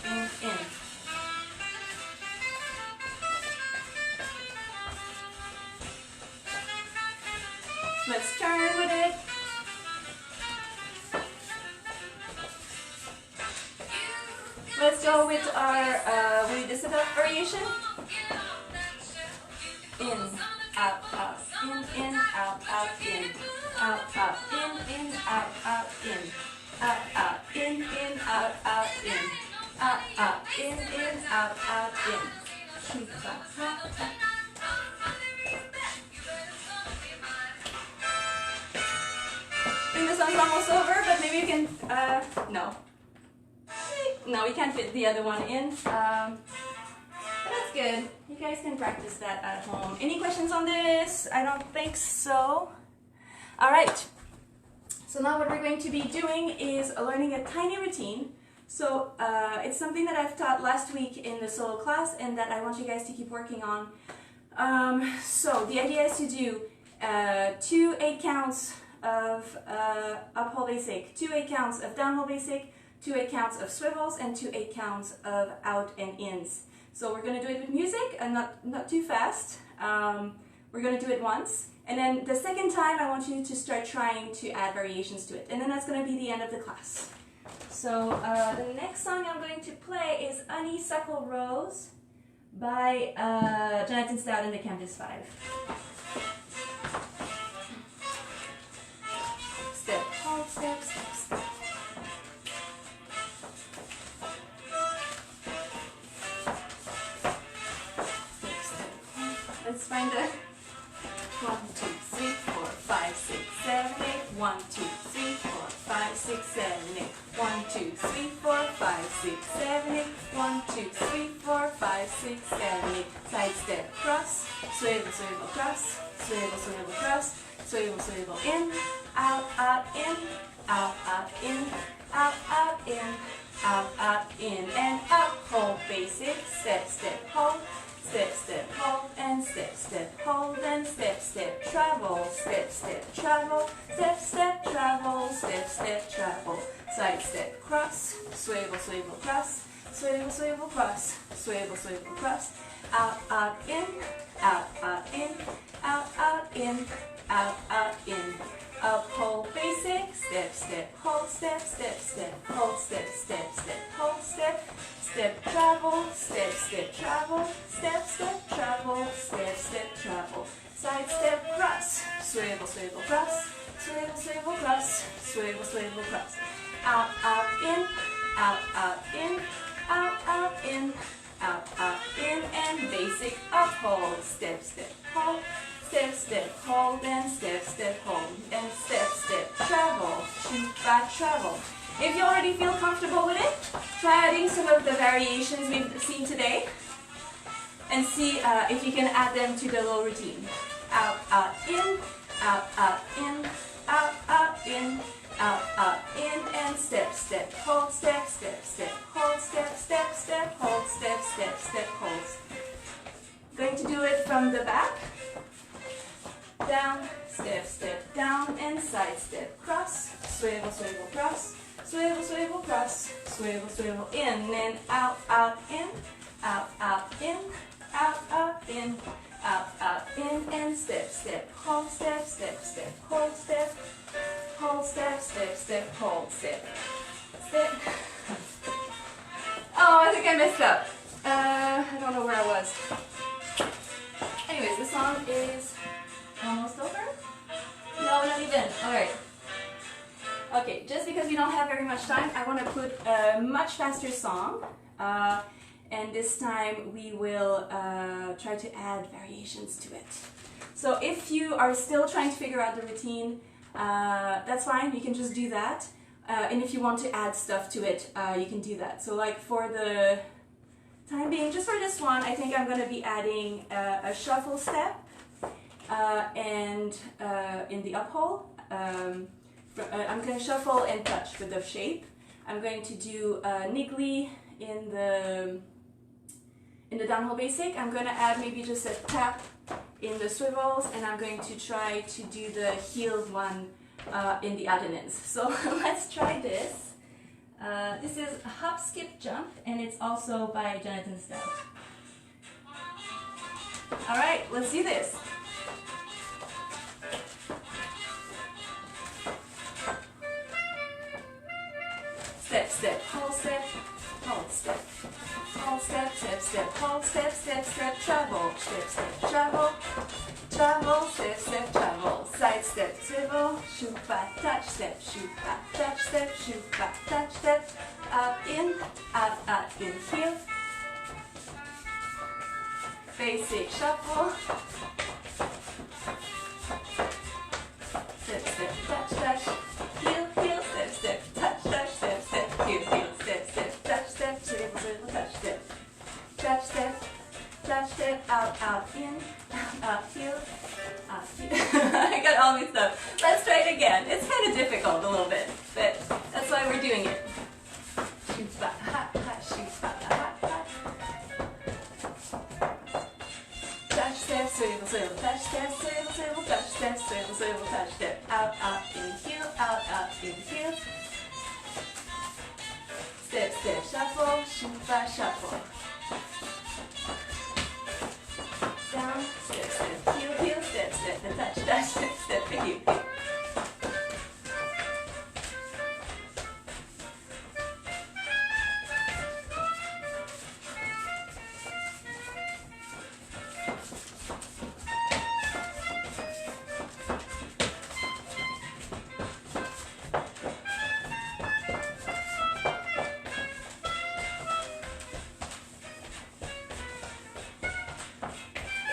in. Let's turn with it. Let's go with our Willy the sit-up variation. In, out, in, out, in. Out, in, out, in. Out, in, out, in. Out, in, out, in. Shoop, ha, ha, ha. I think the song's almost over, but maybe you can, no. No, we can't fit the other one in. But that's good. You guys can practice that at home. Any questions on this? I don't think so. Alright. So now what we're going to be doing is learning a tiny routine. So it's something that I've taught last week in the solo class and that I want you guys to keep working on. So the idea is to do 2 8 counts of up whole basic, 2 8 counts of down whole basic, 2 8 counts of swivels, and 2 8 counts of out and ins. So we're going to do it with music and not too fast. We're going to do it once, and then the second time I want you to start trying to add variations to it, and then that's going to be the end of the class. So the next song I'm going to play is Honeysuckle Rose by Jonathan Stout and the Campus 5. Step, hold, step, step, step. Let's find a 1, 2, 3, 4, 5, 6, 7, 8. 1, 2, 3, 4, 5, 6, 7, 8. 1, 2, 3, 4, 5, 6, 7, 8. 1, 2, 3, 4, 5, 6, 7, 8. Side step, cross, swivel, swivel, cross, swivel, swivel, cross, swivel, swivel, in, out, in, out, in, out, in, out, in, and up, hold, basic, step, step, hold. Step, step, hold, and step, step, hold, and step, step, travel, step, step, travel, step, step, travel, step, step, travel, side step, cross, swivel, swivel, cross, swivel, swivel, cross, swivel, swivel, cross, out, in, out, in, out, in, out, in, up, hold, basic, step, step, hold, step, step, step, hold, step, step, step, hold, step, step, travel, step, step, travel, step, step, travel, step, step, travel, side step, cross, swivel, swivel, cross, swivel, swivel, cross, swivel, swivel, cross, out, in, out, in, out, in, out, in, and basic up, hold, step, step, hold, step, step, hold, and step, step, hold, and step, step, travel, shoot, back, travel. If you already feel comfortable with it, try adding some of the variations we've seen today and see if you can add them to the little routine. out, out, in, out, out, in, out, out, in, out, in, and step, step, hold, step, step, step, hold, step, step, step, hold, step, step, step, hold. Going to do it from the back. Down, step, step, down, and side step, cross, swivel, swivel, cross, swivel, swivel, cross, swivel, swivel, in, and out, out, in, out, out, in, out, out, in, out, in, and step, step, hold, step, step, step, hold, step, step, step, hold, step, step. Oh, I think I messed up. I don't know where I was. Anyways, the song is almost over? No, not even. Alright. Okay, just because we don't have very much time, I want to put a much faster song. And this time we will try to add variations to it. So if you are still trying to figure out the routine, that's fine, you can just do that. And if you want to add stuff to it, you can do that. So like for the time being, just for this one, I think I'm going to be adding a shuffle step and in the uphole. I'm going to shuffle and touch with the shape. I'm going to do niggly in the downhole basic. I'm going to add maybe just a tap in the swivels, and I'm going to try to do the heeled one in the add-ins. So let's try this. This is Hop, Skip, Jump, and it's also by Jonathan Stout. Alright, let's do this. Step, step, hold, step, hold, step. Hold, step, step, step, hold, step, step, step, travel, step, step, travel, travel, step, step, travel, side step, swivel, shoot, back, touch, step, shoot, back, touch, step, shoot, back, touch, step, out, in, heel, basic shuffle, step, step, touch, touch, heel, heel, step, step, touch, touch, step, step, heel, heel, step, step, touch, step, swivel, swivel, touch, step, touch, step, out, in, out, heel, I got all mixed up. Let's try it again. It's kind of difficult a little bit, but that's why we're doing it. Shoot, back, hot, hot, shoot, back, hot, hot. Touch, step, swivel, swivel, touch, step, swivel, swivel, touch, step, swivel, swivel, touch, step, out, in, heel, out, in, heel. Step, step, shuffle, shoot, back, shuffle. Down, step, step, heel, heel, step, step, and touch, touch, step, step, and heel.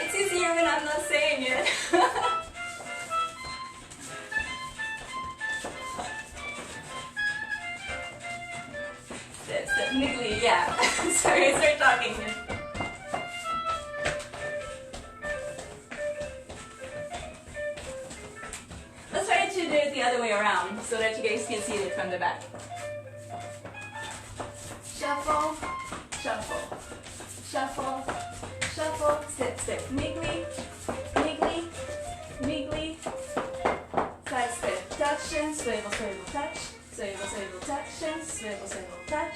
It's easier when I'm not saying it. Step, step, niggly, yeah. Sorry, start talking here. Let's try to do it the other way around so that you guys can see it from the back. Shuffle, shuffle, shuffle, shuffle, step, step, niggly, niggly, niggly, side step, touch, and swivel, swivel, touch, swivel, swivel, touch, and swivel, swivel, touch,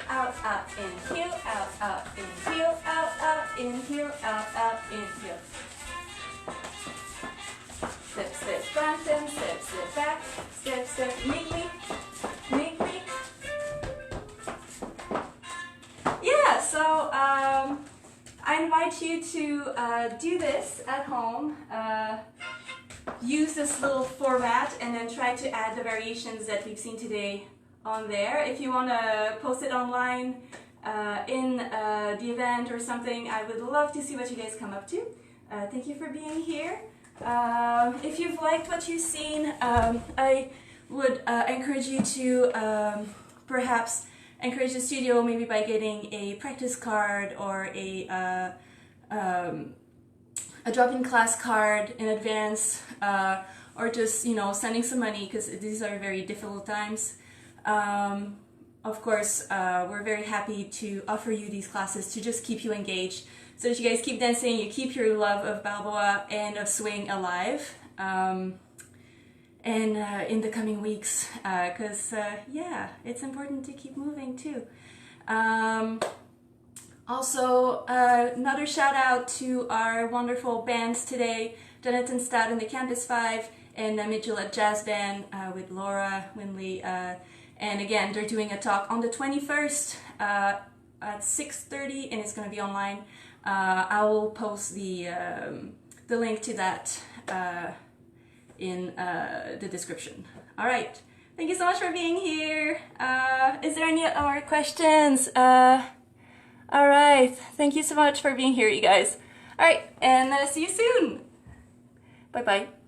out, in, heel, out, in, heel, out, in, heel, out, in, heel. Step, step, front, and step, step, back, step, step, niggly, niggly. Yeah, so I invite you to do this at home. Use this little format and then try to add the variations that we've seen today on there. If you want to post it online in the event or something, I would love to see what you guys come up to. Thank you for being here. If you've liked what you've seen, I would encourage you to perhaps encourage the studio maybe by getting a practice card or a a drop-in class card in advance, or just, you know, sending some money, because these are very difficult times. Of course, we're very happy to offer you these classes to just keep you engaged, so that you guys keep dancing, you keep your love of Balboa and of swing alive, and in the coming weeks, because yeah, it's important to keep moving too. Also, another shout out to our wonderful bands today, Jonathan Stout and the Campus 5, and the Mid-Gillette Jazz Band with Laura Winley. And again, they're doing a talk on the 21st at 6:30, and it's going to be online. I will post the link to that in the description. All right. Thank you so much for being here. Is there any more questions? All right. Thank you so much for being here, you guys. All right, and see you soon. Bye-bye.